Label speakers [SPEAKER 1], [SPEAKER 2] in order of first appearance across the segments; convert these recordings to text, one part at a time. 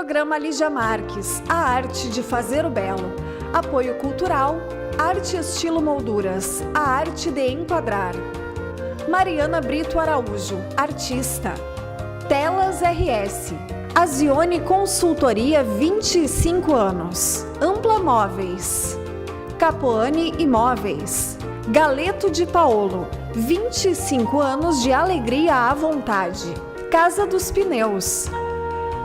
[SPEAKER 1] Programa Lígia Marques, a arte de fazer o belo. Apoio cultural, arte estilo molduras, a arte de enquadrar. Mariana Brito Araújo, artista. Telas RS. Azione Consultoria, 25 anos. Ampla Móveis. Capoane Imóveis. Galeto de Paolo, 25 anos de alegria à vontade. Casa dos Pneus.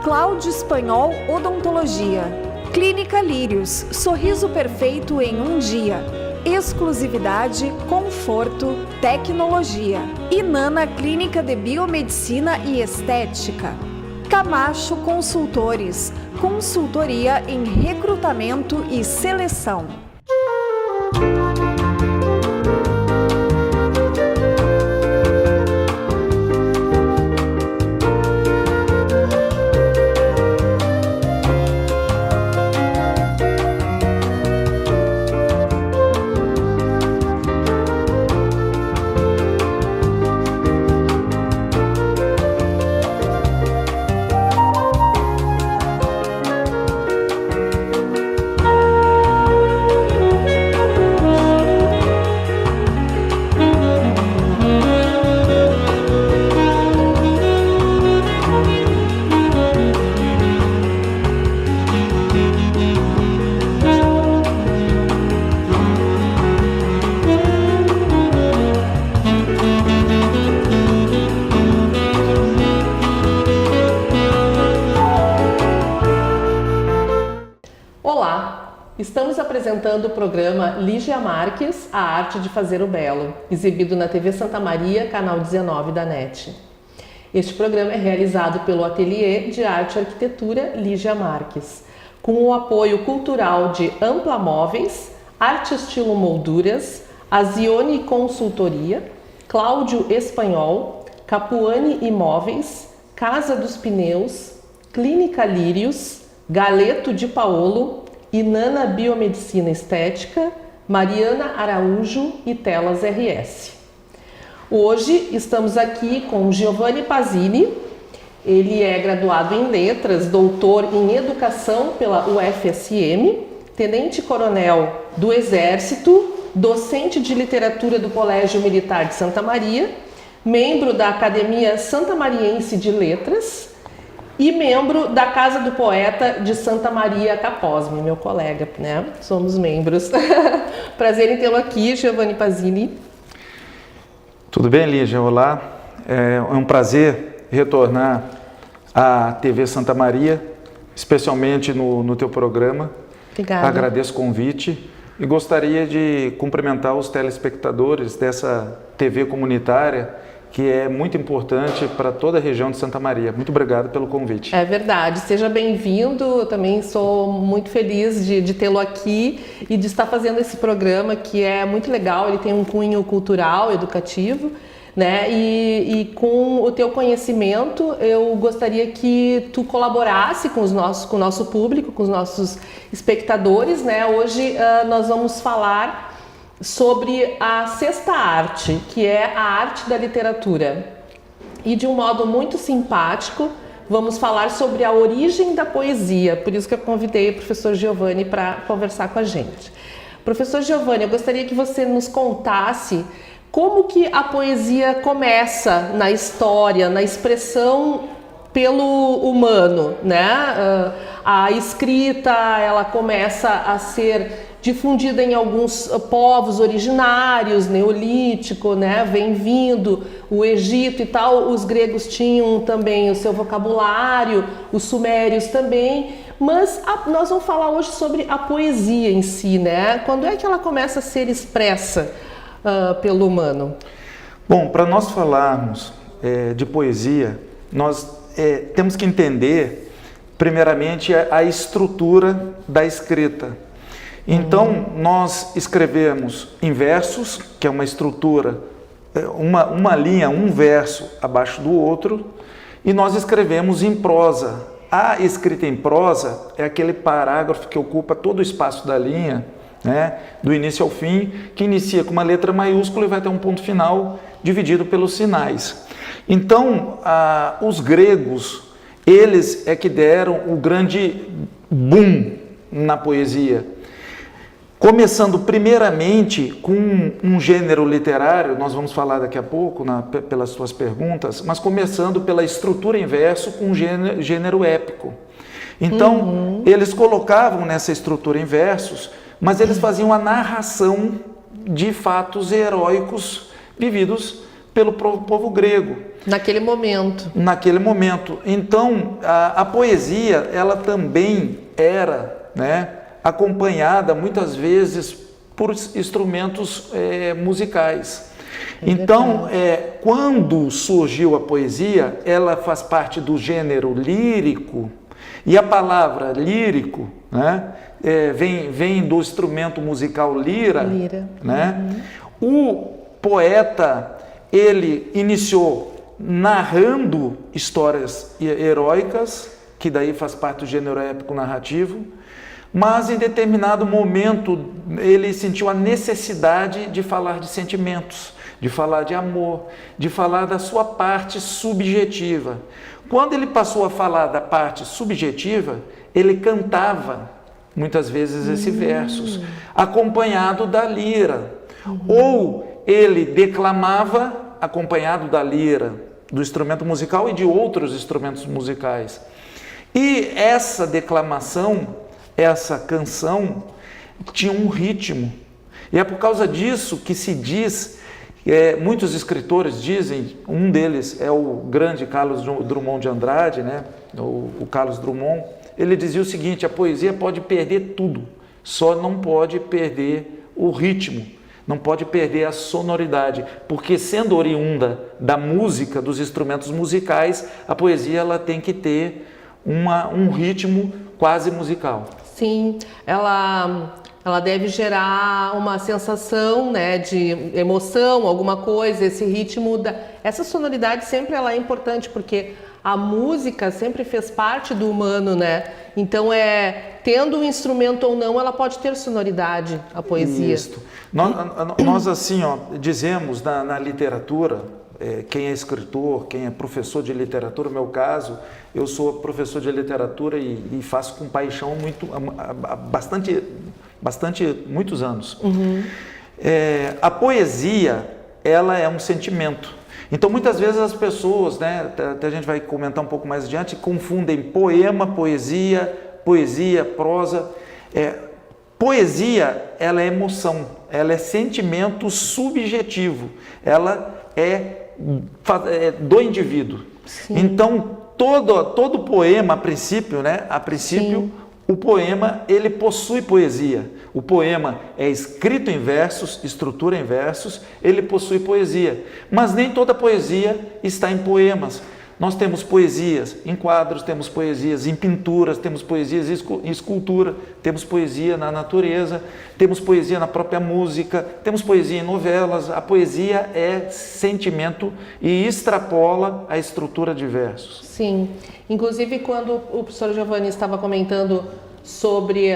[SPEAKER 1] Cláudio Espanhol Odontologia. Clínica Lírios, sorriso perfeito em um dia. Exclusividade, conforto, tecnologia. Inana Clínica de Biomedicina e Estética. Camacho Consultores, consultoria em recrutamento e seleção.
[SPEAKER 2] Estamos apresentando o programa Lígia Marques, a arte de fazer o belo, exibido na TV Santa Maria, canal 19 da NET. Este programa é realizado pelo Ateliê de Arte e Arquitetura Lígia Marques, com o apoio cultural de Ampla Móveis, Arte Estilo Molduras, Azione Consultoria, Cláudio Espanhol, Capoane Imóveis, Casa dos Pneus, Clínica Lírios, Galeto de Paolo, Inana Biomedicina Estética, Mariana Araújo e Telas RS. Hoje estamos aqui com Giovanni Pasini. Ele é graduado em Letras, doutor em Educação pela UFSM, tenente-coronel do Exército, docente de Literatura do Colégio Militar de Santa Maria, membro da Academia Santamariense de Letras, e membro da Casa do Poeta de Santa Maria Caposmi, meu colega, né? Somos membros. Prazer em tê-lo aqui, Giovanni Pasini.
[SPEAKER 3] Tudo bem, Lígia? Olá. É um prazer retornar à TV Santa Maria, especialmente no teu programa.
[SPEAKER 2] Obrigada.
[SPEAKER 3] Agradeço o convite e gostaria de cumprimentar os telespectadores dessa TV comunitária, que é muito importante para toda a região de Santa Maria. Muito obrigado pelo convite.
[SPEAKER 2] É verdade, seja bem-vindo. Eu também sou muito feliz de tê-lo aqui e de estar fazendo esse programa, que é muito legal. Ele tem um cunho cultural, educativo, né? E com o teu conhecimento, eu gostaria que tu colaborasse com o nosso público, com os nossos espectadores, né? Hoje nós vamos falar sobre a sexta arte, que é a arte da literatura. E de um modo muito simpático, vamos falar sobre a origem da poesia. Por isso que eu convidei o professor Giovanni para conversar com a gente. Professor Giovanni, eu gostaria que você nos contasse como que a poesia começa na história, na expressão pelo humano, né? A escrita, ela começa a ser difundida em alguns povos originários, neolítico, né? Vem vindo o Egito e tal, os gregos tinham também o seu vocabulário, os sumérios também, mas nós vamos falar hoje sobre a poesia em si, né? Quando é que ela começa a ser expressa pelo humano?
[SPEAKER 3] Bom, para nós falarmos de poesia, nós temos que entender, primeiramente, a estrutura da escrita. Então, nós escrevemos em versos, que é uma estrutura, uma linha, um verso abaixo do outro, e nós escrevemos em prosa. A escrita em prosa é aquele parágrafo que ocupa todo o espaço da linha, né, do início ao fim, que inicia com uma letra maiúscula e vai ter um ponto final dividido pelos sinais. Então, os gregos, eles é que deram o grande boom na poesia. Começando primeiramente com um gênero literário, nós vamos falar daqui a pouco pelas suas perguntas, mas começando pela estrutura em verso com um gênero épico. Então, eles colocavam nessa estrutura em versos, mas eles faziam a narração de fatos heróicos vividos pelo povo grego.
[SPEAKER 2] Naquele momento.
[SPEAKER 3] Naquele momento. Então, a poesia, ela também era, né, acompanhada muitas vezes por instrumentos musicais. Então, quando surgiu a poesia, ela faz parte do gênero lírico, e a palavra lírico, né, vem do instrumento musical lira. Né? O poeta, ele iniciou narrando histórias heróicas, que daí faz parte do gênero épico narrativo, mas em determinado momento ele sentiu a necessidade de falar de sentimentos, de falar de amor, de falar da sua parte subjetiva. Quando ele passou a falar da parte subjetiva, ele cantava muitas vezes esses versos, acompanhado da lira, ou ele declamava acompanhado da lira, do instrumento musical e de outros instrumentos musicais. E essa declamação, essa canção, tinha um ritmo. E é por causa disso que se diz, muitos escritores dizem, um deles é o grande Carlos Drummond de Andrade, né? o Carlos Drummond, ele dizia o seguinte: a poesia pode perder tudo, só não pode perder o ritmo, não pode perder a sonoridade, porque sendo oriunda da música, dos instrumentos musicais, a poesia ela tem que ter um ritmo quase musical.
[SPEAKER 2] Sim, ela deve gerar uma sensação, né, de emoção, alguma coisa, esse ritmo, essa sonoridade sempre ela é importante, porque a música sempre fez parte do humano, né? Então, tendo um instrumento ou não, ela pode ter sonoridade, a poesia.
[SPEAKER 3] Isso. Nós assim, dizemos na literatura, quem é escritor, quem é professor de literatura, no meu caso, eu sou professor de literatura e faço com paixão muitos anos. A poesia, ela é um sentimento. Então, muitas vezes as pessoas, né, até a gente vai comentar um pouco mais adiante, confundem poema, poesia, prosa. Poesia, ela é emoção, ela é sentimento subjetivo, ela é do indivíduo. Sim. Então, todo poema, a princípio, né, Sim. O poema, ele possui poesia. O poema é escrito em versos, estrutura em versos, ele possui poesia. Mas nem toda poesia está em poemas. Nós temos poesias em quadros, temos poesias em pinturas, temos poesias em escultura, temos poesia na natureza, temos poesia na própria música, temos poesia em novelas. A poesia é sentimento e extrapola a estrutura de versos.
[SPEAKER 2] Sim, inclusive quando o professor Giovanni estava comentando sobre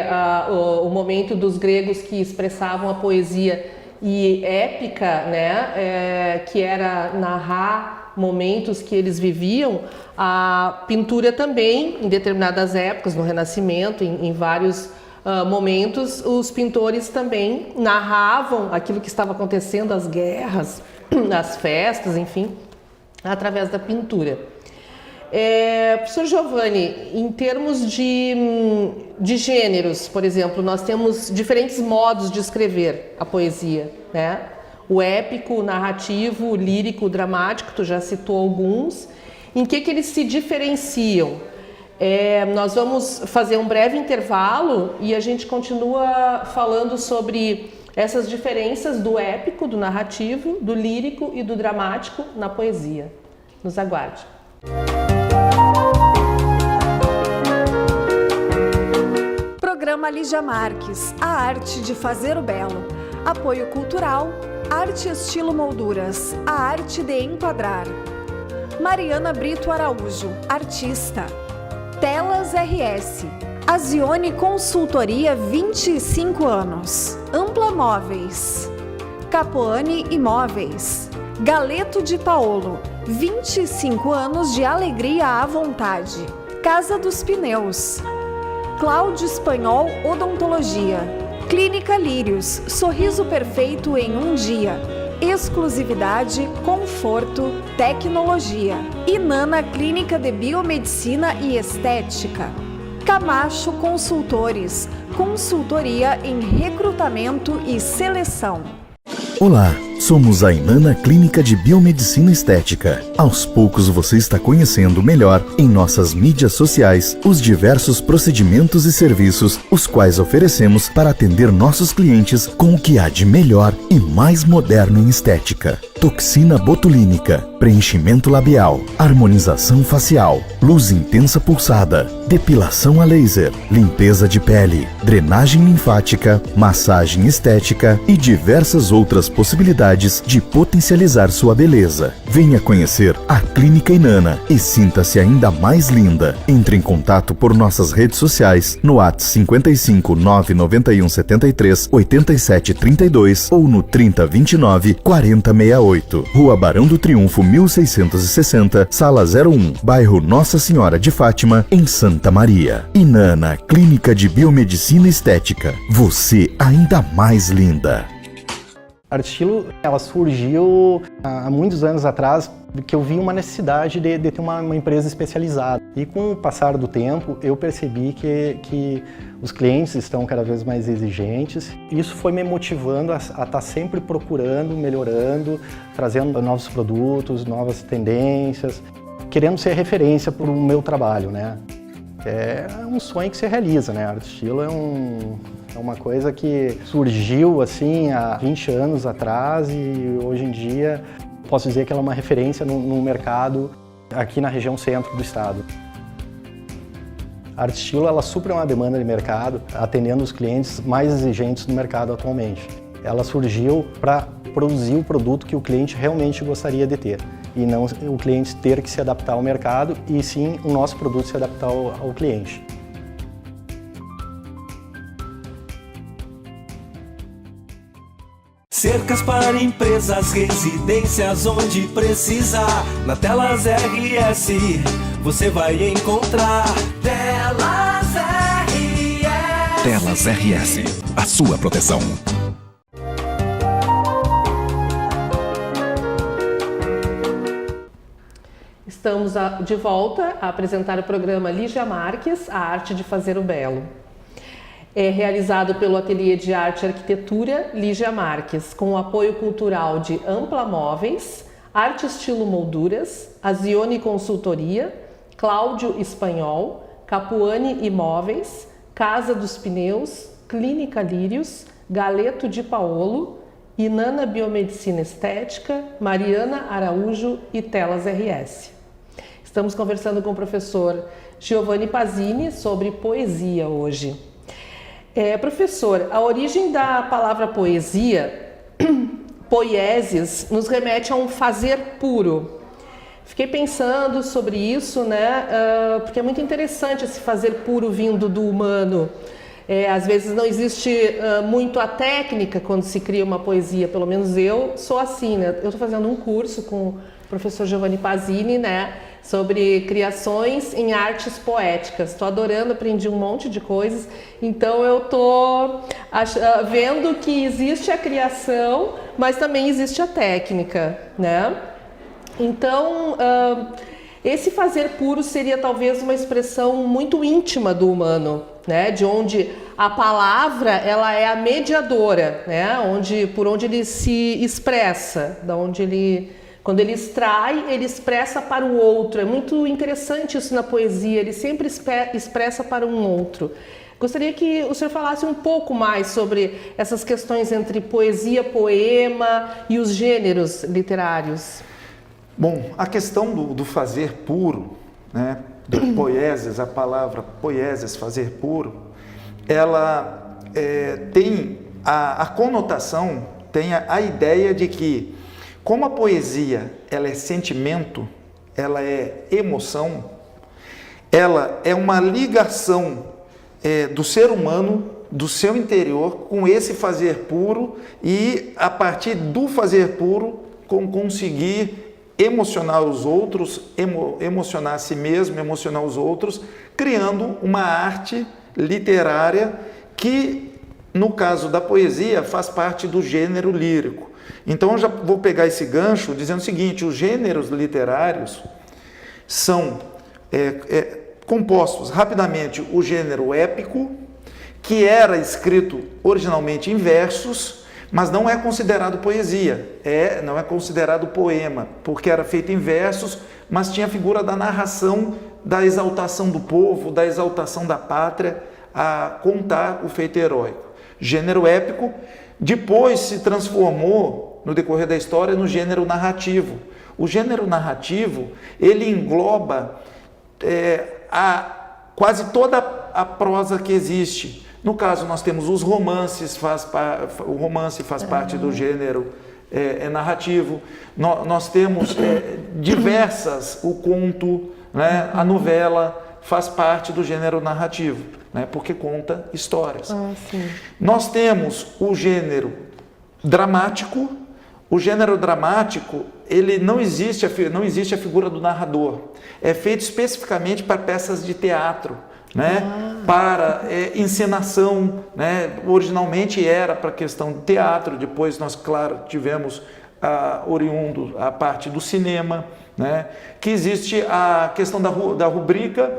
[SPEAKER 2] o momento dos gregos que expressavam a poesia e épica, né, que era narrar momentos que eles viviam, a pintura também, em determinadas épocas, no Renascimento, em vários momentos, os pintores também narravam aquilo que estava acontecendo, as guerras, as festas, enfim, através da pintura. Professor Giovanni, em termos de gêneros, por exemplo, nós temos diferentes modos de escrever a poesia, né? O épico, o narrativo, o lírico, o dramático, tu já citou alguns. Em que eles se diferenciam? Nós vamos fazer um breve intervalo e a gente continua falando sobre essas diferenças do épico, do narrativo, do lírico e do dramático na poesia. Nos aguarde.
[SPEAKER 1] Programa Lígia Marques, a arte de fazer o belo. Apoio cultural, arte estilo molduras, a arte de enquadrar. Mariana Brito Araújo, artista. Telas RS. Azione Consultoria, 25 anos. Ampla Móveis. Capoane Imóveis. Galeto de Paolo, 25 anos de alegria à vontade. Casa dos Pneus, Cláudio Espanhol Odontologia, Clínica Lírios, sorriso perfeito em um dia, exclusividade, conforto, tecnologia. Inana Clínica de Biomedicina e Estética. Camacho Consultores, consultoria em recrutamento e seleção.
[SPEAKER 4] Olá, somos a Inana Clínica de Biomedicina Estética. Aos poucos você está conhecendo melhor em nossas mídias sociais os diversos procedimentos e serviços os quais oferecemos para atender nossos clientes com o que há de melhor e mais moderno em estética. Toxina botulínica, preenchimento labial, harmonização facial, luz intensa pulsada, depilação a laser, limpeza de pele, drenagem linfática, massagem estética e diversas outras possibilidades de potencializar sua beleza. Venha conhecer a Clínica Inana e sinta-se ainda mais linda. Entre em contato por nossas redes sociais no WhatsApp 55 991 73 87 32 ou no 30 29 40 68. Rua Barão do Triunfo 1660, Sala 01, bairro Nossa Senhora de Fátima, em Santa Maria. Inana Clínica de Biomedicina Estética. Você ainda mais linda.
[SPEAKER 5] A Arte Estilo, ela surgiu há muitos anos atrás, que eu vi uma necessidade de ter uma empresa especializada. E com o passar do tempo, eu percebi que os clientes estão cada vez mais exigentes. Isso foi me motivando a estar sempre procurando, melhorando, trazendo novos produtos, novas tendências, querendo ser referência para o meu trabalho, né? É um sonho que se realiza, né? A Arte Estilo é uma coisa que surgiu assim há 20 anos atrás e hoje em dia posso dizer que ela é uma referência no mercado aqui na região centro do estado. A Arte Estilo, ela supre uma demanda de mercado, atendendo os clientes mais exigentes do mercado atualmente. Ela surgiu para produzir o produto que o cliente realmente gostaria de ter e não o cliente ter que se adaptar ao mercado e sim o nosso produto se adaptar ao cliente.
[SPEAKER 6] Cercas para empresas, residências onde precisar. Na Telas RS você vai encontrar. Telas RS.
[SPEAKER 7] Telas RS, a sua proteção.
[SPEAKER 2] Estamos de volta a apresentar o programa Lígia Marques, A Arte de Fazer o Belo. É realizado pelo Ateliê de Arte e Arquitetura Lígia Marques, com o apoio cultural de Ampla Móveis, Arte Estilo Molduras, Azione Consultoria, Cláudio Espanhol, Capuani Imóveis, Casa dos Pneus, Clínica Lírios, Galeto de Paolo, Inana Biomedicina Estética, Mariana Araújo e Telas RS. Estamos conversando com o professor Giovanni Pasini sobre poesia hoje. Professor, a origem da palavra poesia, poiesis, nos remete a um fazer puro. Fiquei pensando sobre isso, né? Porque é muito interessante esse fazer puro vindo do humano. Às vezes não existe muito a técnica quando se cria uma poesia, pelo menos eu sou assim, né? Eu estou fazendo um curso com o professor Giovanni Pasini, né? Sobre criações em artes poéticas. Estou adorando, aprendi um monte de coisas. Então eu estou vendo que existe a criação, mas também existe a técnica, né? Então, esse fazer puro seria talvez uma expressão muito íntima do humano, né? De onde a palavra ela é a mediadora, né? Por onde ele se expressa, da onde ele quando ele extrai, ele expressa para o outro. É muito interessante isso na poesia, ele sempre expressa para um outro. Gostaria que o senhor falasse um pouco mais sobre essas questões entre poesia, poema e os gêneros literários.
[SPEAKER 3] Bom, a questão do fazer puro, né, do poieses, a palavra poieses, fazer puro, ela tem a conotação, tem a ideia de que, como a poesia ela é sentimento, ela é emoção, ela é uma ligação do ser humano, do seu interior, com esse fazer puro e, a partir do fazer puro, conseguir emocionar os outros, emocionar a si mesmo, emocionar os outros, criando uma arte literária que, no caso da poesia, faz parte do gênero lírico. Então eu já vou pegar esse gancho dizendo o seguinte: os gêneros literários são compostos rapidamente o gênero épico, que era escrito originalmente em versos, mas não é considerado poesia, não é considerado poema, porque era feito em versos, mas tinha a figura da narração, da exaltação do povo, da exaltação da pátria, a contar o feito heróico. Gênero épico, depois se transformou, no decorrer da história, no gênero narrativo. O gênero narrativo, ele engloba quase toda a prosa que existe. No caso, nós temos os romances, o romance faz parte do gênero narrativo. Nós temos diversas, o conto, né? A novela faz parte do gênero narrativo, né? Porque conta histórias. Nós temos o gênero dramático. O gênero dramático, ele não existe a figura do narrador. É feito especificamente para peças de teatro, né? Para encenação, né? Originalmente era para questão de teatro, depois nós, claro, tivemos oriundo a parte do cinema, né? Que existe a questão da rubrica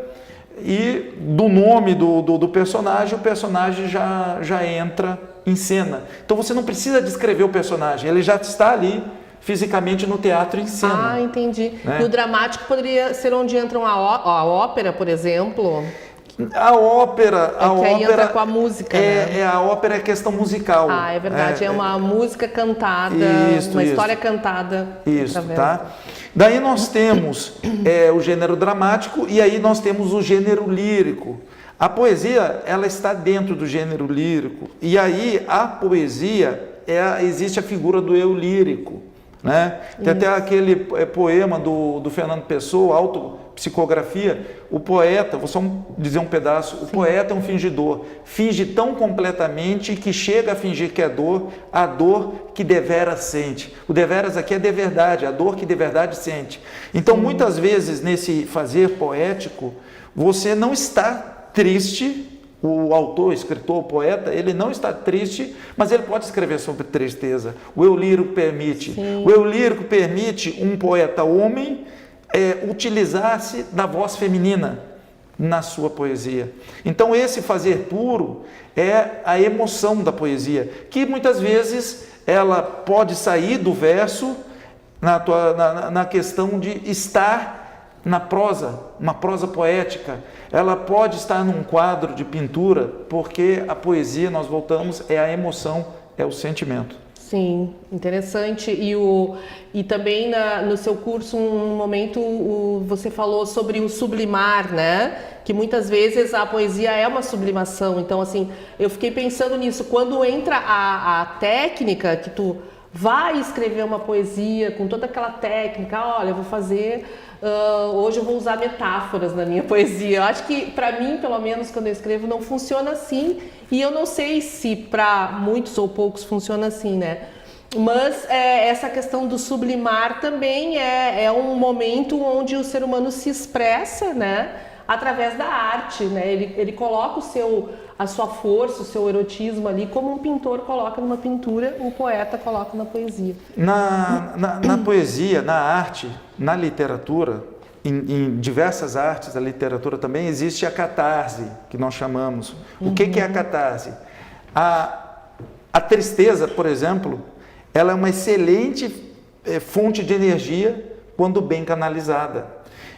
[SPEAKER 3] e do nome do personagem, o personagem já entra em cena. Então você não precisa descrever o personagem, ele já está ali fisicamente no teatro em cena.
[SPEAKER 2] Ah, entendi.
[SPEAKER 3] Né?
[SPEAKER 2] No dramático poderia ser onde entra a ópera, por exemplo?
[SPEAKER 3] A ópera...
[SPEAKER 2] que aí entra com a música, né?
[SPEAKER 3] A ópera é questão musical.
[SPEAKER 2] Ah, é verdade. É uma música cantada, uma história cantada.
[SPEAKER 3] Isso, tá? Daí nós temos o gênero dramático e aí nós temos o gênero lírico. A poesia, ela está dentro do gênero lírico. E aí a poesia, existe a figura do eu lírico, né? Tem até aquele poema do Fernando Pessoa, Autopsicografia. O poeta, vou só dizer um pedaço, o poeta é um fingidor, finge tão completamente que chega a fingir que é dor, a dor que deveras sente. O deveras aqui é de verdade, a dor que de verdade sente. Então, muitas vezes, nesse fazer poético, você não está triste. O autor, o escritor, o poeta, ele não está triste, mas ele pode escrever sobre tristeza. O eu lírico permite. O eu lírico permite um poeta homem utilizar-se da voz feminina na sua poesia. Então esse fazer puro é a emoção da poesia, que muitas vezes ela pode sair do verso na questão de estar na prosa, uma prosa poética. Ela pode estar num quadro de pintura, porque a poesia, nós voltamos, é a emoção, é o sentimento.
[SPEAKER 2] Sim, interessante. E também no seu curso, um momento, você falou sobre o sublimar, né? Que muitas vezes a poesia é uma sublimação. Então, assim, eu fiquei pensando nisso. Quando entra a técnica, que tu vai escrever uma poesia com toda aquela técnica, olha, eu vou fazer... hoje eu vou usar metáforas na minha poesia. Eu acho que, para mim, pelo menos, quando eu escrevo, não funciona assim. E eu não sei se para muitos ou poucos funciona assim, né? Mas essa questão do sublimar também é um momento onde o ser humano se expressa, né? Através da arte, né? Ele coloca a sua força, o seu erotismo ali, como um pintor coloca numa pintura, um poeta coloca na poesia.
[SPEAKER 3] Na poesia, na arte, na literatura, em diversas artes da literatura também, existe a catarse, que nós chamamos. O que é a catarse? A tristeza, por exemplo, ela é uma excelente fonte de energia quando bem canalizada.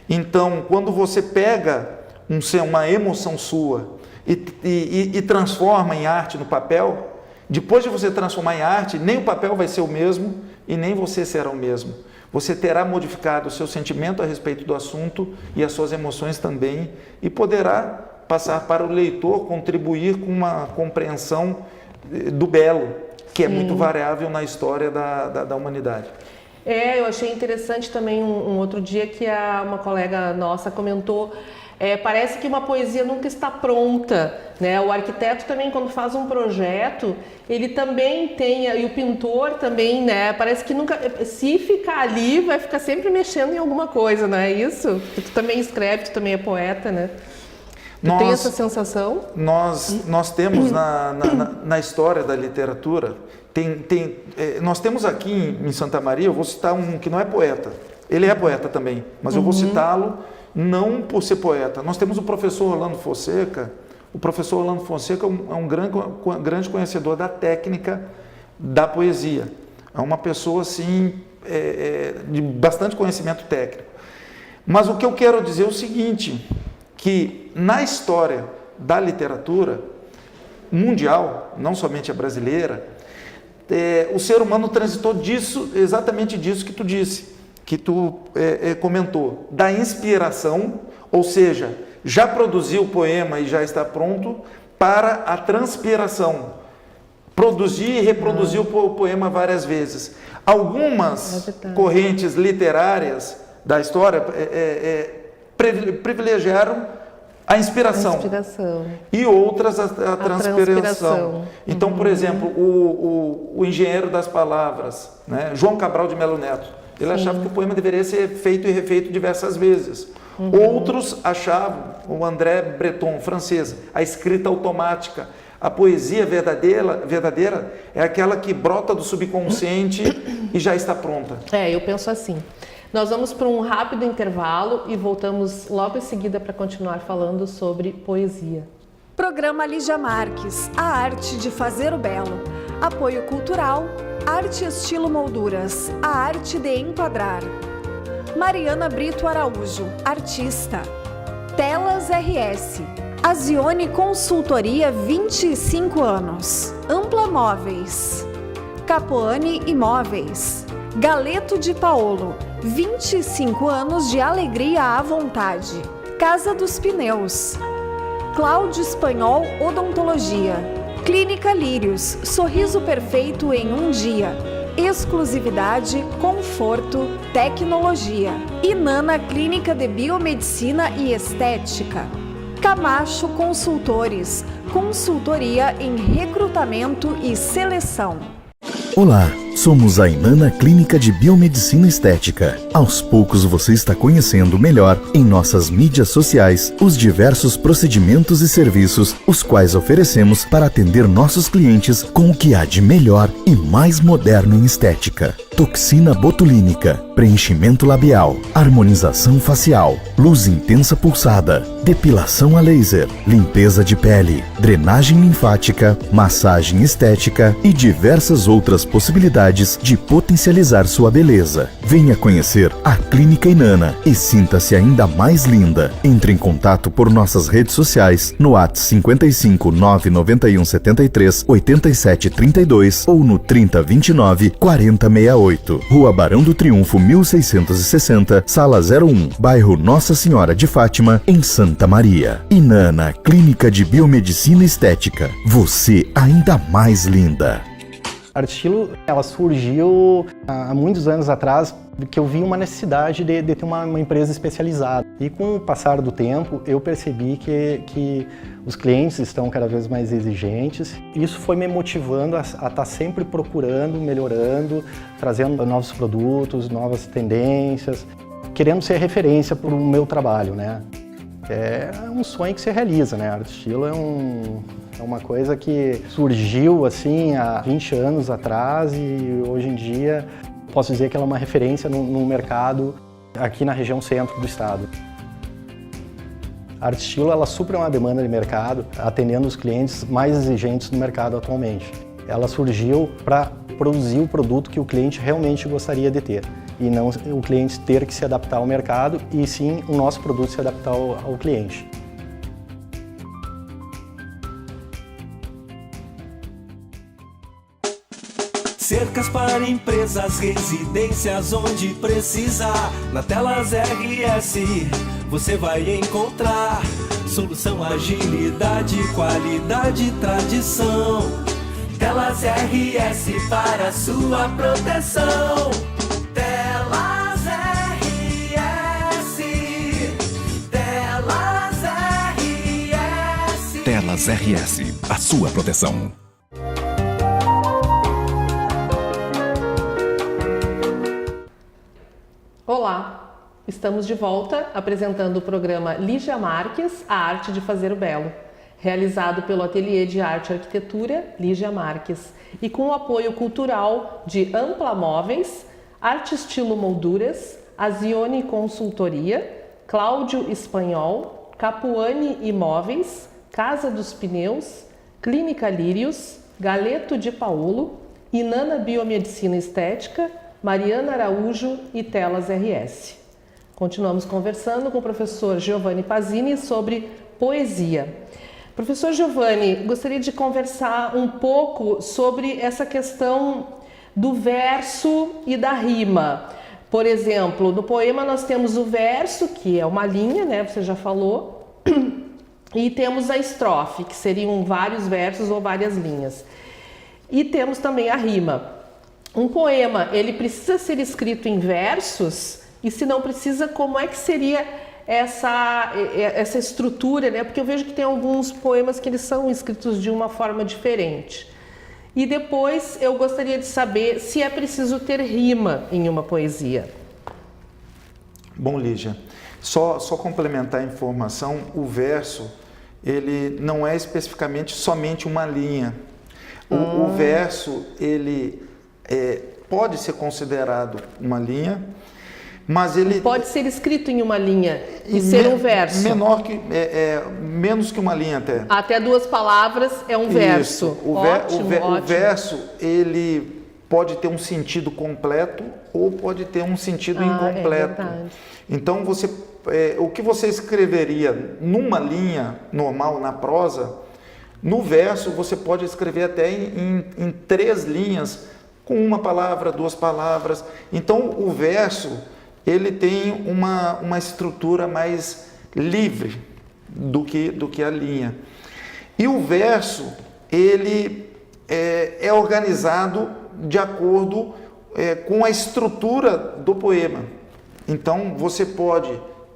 [SPEAKER 3] Então, quando você pega uma emoção sua e transforma em arte no papel, depois de você transformar em arte, nem o papel vai ser o mesmo e nem você será o mesmo. Você terá modificado o seu sentimento a respeito do assunto e as suas emoções também, e poderá passar para o leitor contribuir com uma compreensão do belo, que é muito variável na história da humanidade. Eu
[SPEAKER 2] achei interessante também um outro dia que uma colega nossa comentou Parece que uma poesia nunca está pronta, né? O arquiteto também, quando faz um projeto, ele também tem, e o pintor também, né? Parece que nunca, se ficar ali, vai ficar sempre mexendo em alguma coisa, não é isso? Tu também escreve, tu também é poeta, né? Tu tem essa sensação?
[SPEAKER 3] Nós temos na história da literatura, nós temos aqui em Santa Maria, eu vou citar um que não é poeta, ele é poeta também, mas eu vou citá-lo não por ser poeta. Nós temos o professor Orlando Fonseca. O professor Orlando Fonseca é um grande conhecedor da técnica da poesia. É uma pessoa assim, de bastante conhecimento técnico. Mas o que eu quero dizer é o seguinte, que na história da literatura mundial, não somente a brasileira, o ser humano transitou exatamente disso que tu disse, que tu comentou, da inspiração, ou seja, já produziu o poema e já está pronto, para a transpiração, produzir e reproduzir o poema várias vezes. Algumas correntes literárias da história privilegiaram a inspiração e outras a transpiração. Então, por exemplo, o engenheiro das palavras, né, João Cabral de Melo Neto, ele achava que o poema deveria ser feito e refeito diversas vezes. Outros achavam, o André Breton, francês, a escrita automática. A poesia verdadeira é aquela que brota do subconsciente e já está pronta.
[SPEAKER 2] Eu penso assim. Nós vamos para um rápido intervalo e voltamos logo em seguida para continuar falando sobre poesia.
[SPEAKER 1] Programa Lígia Marques, a arte de fazer o belo. Apoio cultural, Arte Estilo Molduras, a arte de enquadrar. Mariana Brito Araújo, artista. Telas RS. Azione Consultoria, 25 anos. Ampla Móveis. Capoane Imóveis. Galeto de Paolo, 25 anos de alegria à vontade. Casa dos Pneus. Cláudio Espanhol Odontologia. Clínica Lírios, sorriso perfeito em um dia. Exclusividade, conforto, tecnologia. Inana Clínica de Biomedicina e Estética. Camacho Consultores, consultoria em recrutamento e seleção.
[SPEAKER 4] Olá, somos a Inana Clínica de Biomedicina Estética. Aos poucos você está conhecendo melhor em nossas mídias sociais os diversos procedimentos e serviços os quais oferecemos para atender nossos clientes com o que há de melhor e mais moderno em estética. Toxina botulínica, preenchimento labial, harmonização facial, luz intensa pulsada, depilação a laser, limpeza de pele, drenagem linfática, massagem estética e diversas outras possibilidades de potencializar sua beleza. Venha conhecer a Clínica Inana e sinta-se ainda mais linda. Entre em contato por nossas redes sociais no WhatsApp 55 991 73 87 32 ou no 30 29 40 68. Rua Barão do Triunfo 1660, Sala 01, bairro Nossa Senhora de Fátima, em Santa Maria. Inana Clínica de Biomedicina Estética. Você ainda mais linda.
[SPEAKER 5] A Arte Estilo, ela surgiu há muitos anos atrás, que eu vi uma necessidade de ter uma empresa especializada. E com o passar do tempo, eu percebi que os clientes estão cada vez mais exigentes. Isso foi me motivando a estar sempre procurando, melhorando, trazendo novos produtos, novas tendências, querendo ser referência para o meu trabalho, né? É um sonho que se realiza, né? A Arte Estilo é uma coisa que surgiu assim há 20 anos atrás e hoje em dia posso dizer que ela é uma referência no mercado aqui na região centro do estado. A Arte Estilo, ela supre uma demanda de mercado, atendendo os clientes mais exigentes do mercado atualmente. Ela surgiu para produzir o produto que o cliente realmente gostaria de ter e não o cliente ter que se adaptar ao mercado e sim o nosso produto se adaptar ao cliente.
[SPEAKER 6] Cercas para empresas, residências onde precisar. Na Telas RS você vai encontrar solução, agilidade, qualidade, tradição. Telas RS para sua proteção. Telas RS, Telas
[SPEAKER 7] Telas RS, a sua proteção.
[SPEAKER 2] Olá, estamos de volta apresentando o programa Lígia Marques, a arte de fazer o belo, realizado pelo Ateliê de Arte e Arquitetura Lígia Marques e com o apoio cultural de Ampla Móveis, Arte Estilo Molduras, Azione Consultoria, Cláudio Espanhol, Capuani Imóveis, Casa dos Pneus, Clínica Lírios, Galeto de Paolo, Inana Biomedicina Estética, Mariana Araújo e Telas RS. Continuamos conversando com o professor Giovanni Pasini sobre poesia. Professor Giovanni, gostaria de conversar um pouco sobre essa questão do verso e da rima. Por exemplo, no poema nós temos o verso, que é uma linha, né? Você já falou, e temos a estrofe, que seriam vários versos ou várias linhas. E temos também a rima. Um poema, ele precisa ser escrito em versos? E se não precisa, como é que seria essa estrutura, né? Porque eu vejo que tem alguns poemas que eles são escritos de uma forma diferente. E depois eu gostaria de saber se é preciso ter rima em uma poesia.
[SPEAKER 3] Bom, Lígia, só complementar a informação, o verso, ele não é especificamente somente uma linha. O verso, ele pode ser considerado uma linha, mas ele...
[SPEAKER 2] Pode ser escrito em uma linha e ser um verso.
[SPEAKER 3] Menos que uma linha até.
[SPEAKER 2] Até 2 palavras é um verso.
[SPEAKER 3] Ótimo. O verso, ele pode ter um sentido completo ou pode ter um sentido incompleto. Então, o que você escreveria numa linha normal, na prosa, no verso você pode escrever até em 3 linhas, com 1 palavra, 2 palavras. Então, o verso, ele tem uma estrutura mais livre do que a linha. E o verso, ele é organizado de acordo com a estrutura do poema. Então, você pode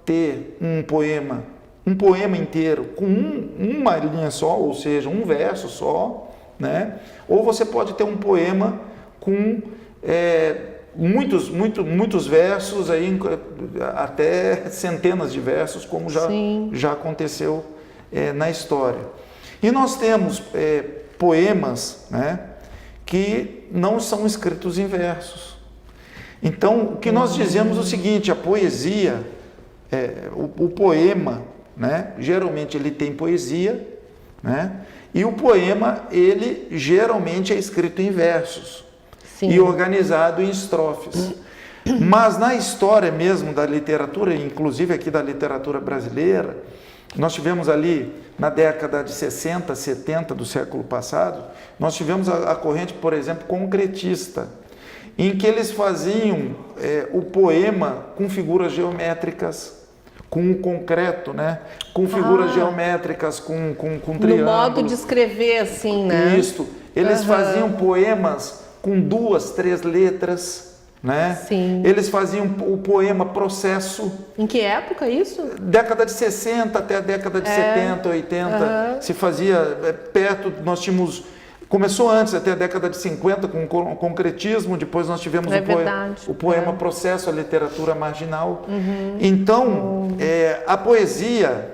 [SPEAKER 3] ter um poema inteiro com uma linha só, ou seja, um verso só, né? Ou você pode ter um poema com muitos versos, aí, até centenas de versos, como já aconteceu na história. E nós temos poemas, né, que não são escritos em versos. Então, o que nós dizemos é o seguinte: a poesia, o poema, né, geralmente ele tem poesia, né, e o poema, ele geralmente é escrito em versos. Sim. E organizado em estrofes. Mas na história mesmo da literatura, inclusive aqui da literatura brasileira, nós tivemos ali na década de 60, 70 do século passado, nós tivemos a corrente, por exemplo, concretista, em que eles faziam o poema com figuras geométricas, com o concreto, né? Com figuras geométricas, com triângulos.
[SPEAKER 2] No modo de escrever, assim, né?
[SPEAKER 3] Isso. Eles faziam poemas com 2, 3 letras, né?
[SPEAKER 2] Sim.
[SPEAKER 3] Eles faziam o poema processo.
[SPEAKER 2] Em que época isso?
[SPEAKER 3] Década de 60 até a década de 70, 80. Se fazia perto, nós tínhamos... Começou antes, até a década de 50, com o concretismo, depois nós tivemos o poema processo, a literatura marginal. Então, a poesia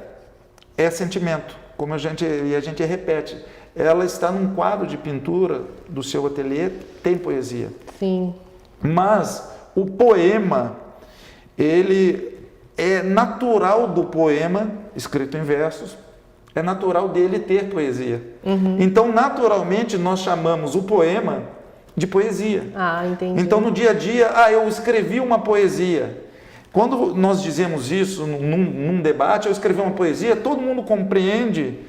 [SPEAKER 3] é sentimento, como a gente repete. Ela está num quadro de pintura do seu ateliê, tem poesia.
[SPEAKER 2] Sim.
[SPEAKER 3] Mas o poema, ele é natural do poema, escrito em versos, é natural dele ter poesia. Então, naturalmente, nós chamamos o poema de poesia.
[SPEAKER 2] Entendi.
[SPEAKER 3] Então, no dia a dia, eu escrevi uma poesia. Quando nós dizemos isso num debate, eu escrevi uma poesia, todo mundo compreende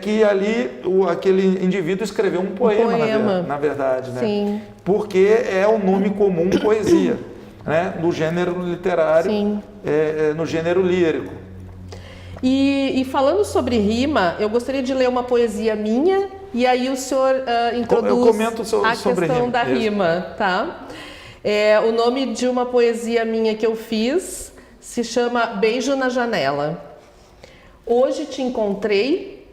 [SPEAKER 3] que ali aquele indivíduo escreveu um poema. Na verdade, né?
[SPEAKER 2] Sim.
[SPEAKER 3] Porque é o nome comum poesia, né? Do gênero literário, no gênero lírico.
[SPEAKER 2] E falando sobre rima, eu gostaria de ler uma poesia minha e aí o senhor introduz a questão da rima, tá? O nome de uma poesia minha que eu fiz se chama Beijo na Janela. Hoje te encontrei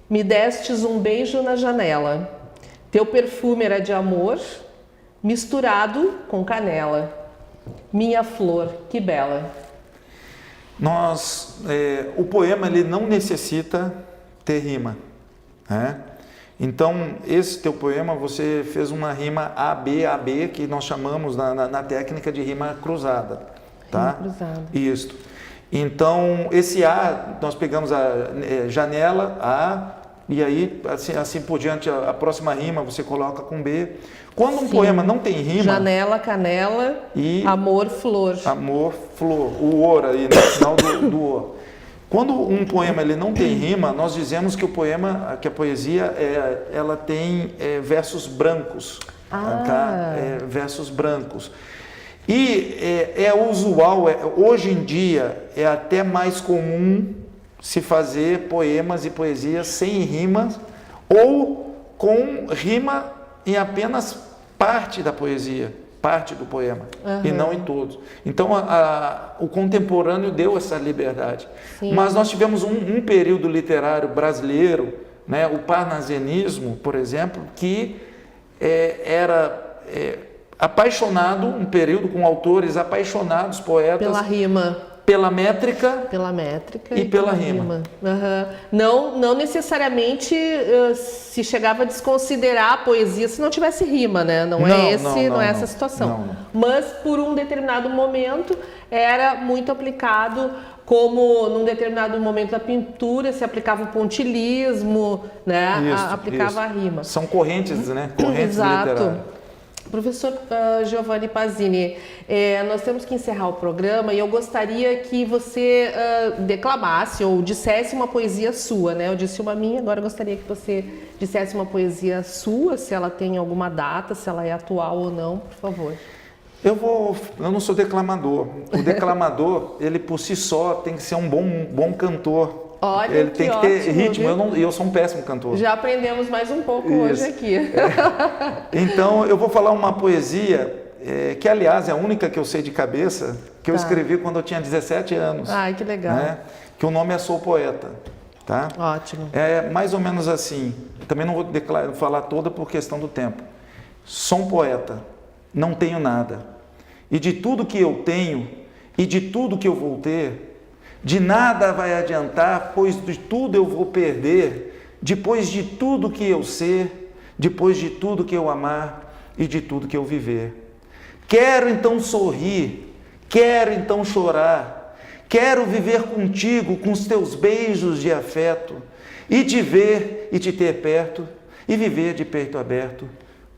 [SPEAKER 2] Me destes um beijo na janela. Teu perfume era de amor, misturado com canela. Minha flor, que bela.
[SPEAKER 3] O poema ele não necessita ter rima, né? Então, esse teu poema, você fez uma rima AB, que nós chamamos na técnica de rima cruzada, tá?
[SPEAKER 2] Rima cruzada.
[SPEAKER 3] Isso. Então, esse A, nós pegamos a janela, A, e aí, assim por diante, a próxima rima você coloca com B. Quando um poema não tem rima...
[SPEAKER 2] Janela, canela,
[SPEAKER 3] e
[SPEAKER 2] amor, flor.
[SPEAKER 3] Amor, flor. O or aí, no final do or. Quando um poema ele não tem rima, nós dizemos que a poesia ela tem versos brancos. Tá? Versos brancos. E é usual, hoje em dia, é até mais comum se fazer poemas e poesias sem rimas ou com rima em apenas parte da poesia, parte do poema, e não em todos. Então, o contemporâneo deu essa liberdade.
[SPEAKER 2] Sim.
[SPEAKER 3] Mas nós tivemos um período literário brasileiro, né, o parnasianismo, por exemplo, que era apaixonado, um período com autores apaixonados, poetas...
[SPEAKER 2] Pela rima.
[SPEAKER 3] Pela métrica
[SPEAKER 2] E
[SPEAKER 3] pela rima.
[SPEAKER 2] Não necessariamente se chegava a desconsiderar a poesia se não tivesse rima, né? Não é essa a situação.
[SPEAKER 3] Não.
[SPEAKER 2] Mas por um determinado momento era muito aplicado, como num determinado momento da pintura se aplicava o pontilhismo, né? Aplicava a rima.
[SPEAKER 3] São correntes, né? Correntes
[SPEAKER 2] Exato.
[SPEAKER 3] literárias.
[SPEAKER 2] Professor Giovanni Pasini, nós temos que encerrar o programa e eu gostaria que você declamasse ou dissesse uma poesia sua, né? Eu disse uma minha, agora eu gostaria que você dissesse uma poesia sua, se ela tem alguma data, se ela é atual ou não, por favor.
[SPEAKER 3] Eu não sou declamador. O declamador, ele por si só tem que ser um bom cantor.
[SPEAKER 2] Olha,
[SPEAKER 3] ele tem que ter ritmo.
[SPEAKER 2] Viu?
[SPEAKER 3] Eu sou um péssimo cantor.
[SPEAKER 2] Já aprendemos mais um pouco hoje aqui.
[SPEAKER 3] Então, eu vou falar uma poesia, que aliás é a única que eu sei de cabeça, que eu escrevi quando eu tinha 17 anos.
[SPEAKER 2] Ai, que legal.
[SPEAKER 3] Né? Que o nome é Sou Poeta. Tá?
[SPEAKER 2] Ótimo.
[SPEAKER 3] É mais ou menos assim. Também não vou falar toda por questão do tempo. Sou um poeta, não tenho nada. E de tudo que eu tenho, e de tudo que eu vou ter, de nada vai adiantar, pois de tudo eu vou perder, depois de tudo que eu ser, depois de tudo que eu amar e de tudo que eu viver. Quero então sorrir, quero então chorar, quero viver contigo com os teus beijos de afeto, e te ver e te ter perto, e viver de peito aberto,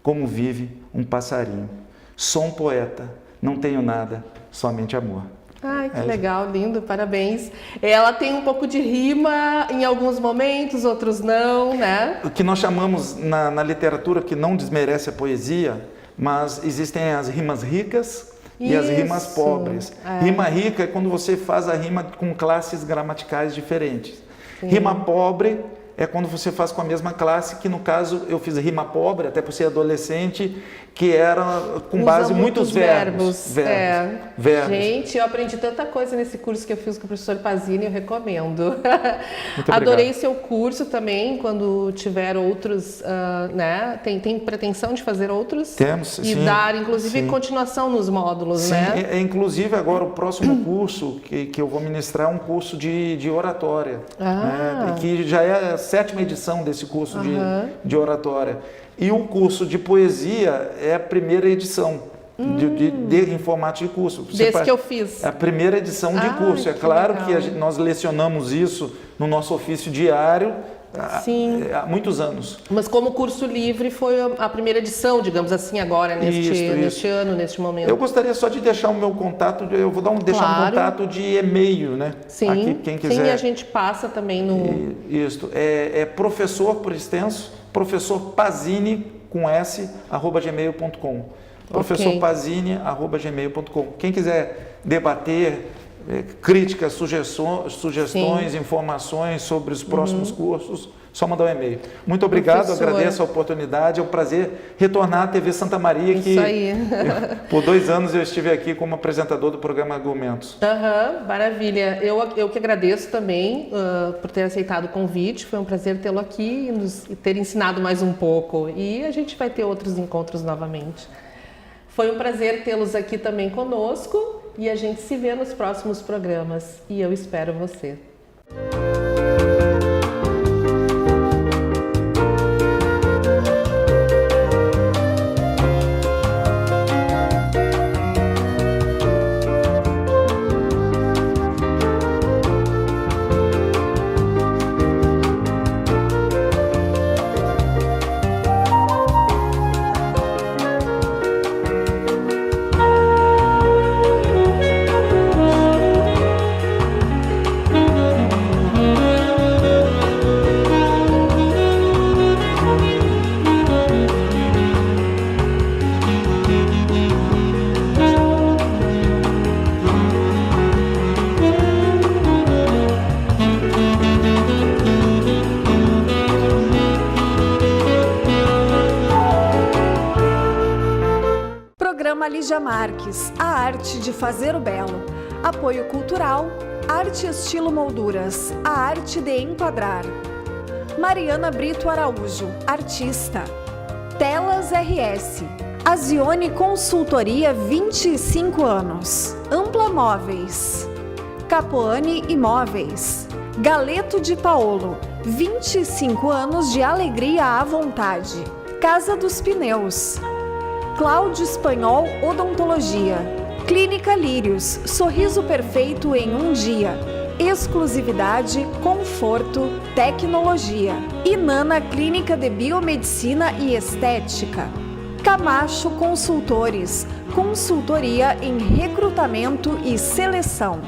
[SPEAKER 3] como vive um passarinho. Sou um poeta, não tenho nada, somente amor.
[SPEAKER 2] Ai, que legal, lindo, parabéns. Ela tem um pouco de rima em alguns momentos, outros não, né?
[SPEAKER 3] O que nós chamamos na literatura, que não desmerece a poesia, mas existem as rimas ricas e as rimas pobres. Rima rica é quando você faz a rima com classes gramaticais diferentes. Sim. Rima pobre é quando você faz com a mesma classe, que no caso eu fiz rima pobre, até por ser adolescente, que era com base em muitos verbos. Verbos.
[SPEAKER 2] Gente, eu aprendi tanta coisa nesse curso que eu fiz com o professor Pasini, eu recomendo.
[SPEAKER 3] Muito
[SPEAKER 2] Adorei seu curso também, quando tiver outros, né? Tem pretensão de fazer outros?
[SPEAKER 3] Temos,
[SPEAKER 2] e
[SPEAKER 3] sim.
[SPEAKER 2] Dar, inclusive, continuação nos módulos,
[SPEAKER 3] sim,
[SPEAKER 2] né?
[SPEAKER 3] Inclusive, agora o próximo curso que eu vou ministrar é um curso de oratória, né? Que já é a 7ª edição desse curso de oratória. E o curso de poesia é a 1ª edição em formato de curso.
[SPEAKER 2] Desse que eu fiz.
[SPEAKER 3] É a 1ª edição de curso. É claro
[SPEAKER 2] legal.
[SPEAKER 3] que nós lecionamos isso no nosso ofício diário há muitos anos.
[SPEAKER 2] Mas como curso livre foi a 1ª edição, digamos assim, agora, neste ano, neste momento.
[SPEAKER 3] Eu gostaria só de deixar o meu contato, eu vou deixar um contato de e-mail, né?
[SPEAKER 2] Sim,
[SPEAKER 3] aqui, quem quiser.
[SPEAKER 2] Sim, a gente passa também no...
[SPEAKER 3] Isso, professor, por extenso, professor Pasini, com s, @gmail.com. Professor Pasini, @gmail.com. Quem quiser debater, críticas, sugestões, informações sobre os próximos cursos, só mandar um e-mail. Muito obrigado,
[SPEAKER 2] Professor.
[SPEAKER 3] agradeço a oportunidade, é um prazer retornar à TV Santa Maria,
[SPEAKER 2] Isso
[SPEAKER 3] que
[SPEAKER 2] aí.
[SPEAKER 3] por 2 anos eu estive aqui como apresentador do programa Argumentos.
[SPEAKER 2] Maravilha. Eu que agradeço também por ter aceitado o convite. Foi um prazer tê-lo aqui e ter ensinado mais um pouco. E a gente vai ter outros encontros novamente. Foi um prazer tê-los aqui também conosco e a gente se vê nos próximos programas. E eu espero você.
[SPEAKER 1] Programa Lígia Marques, a arte de fazer o belo. Apoio cultural, arte estilo molduras, a arte de enquadrar. Mariana Brito Araújo, artista. Telas RS. Azione Consultoria, 25 anos. Ampla Móveis. Capoane Imóveis. Galeto de Paolo, 25 anos de alegria à vontade. Casa dos Pneus. Cláudio Espanhol Odontologia. Clínica Lírios, sorriso perfeito em um dia. Exclusividade, conforto, tecnologia. Inana Clínica de Biomedicina e Estética. Camacho Consultores, consultoria em recrutamento e seleção.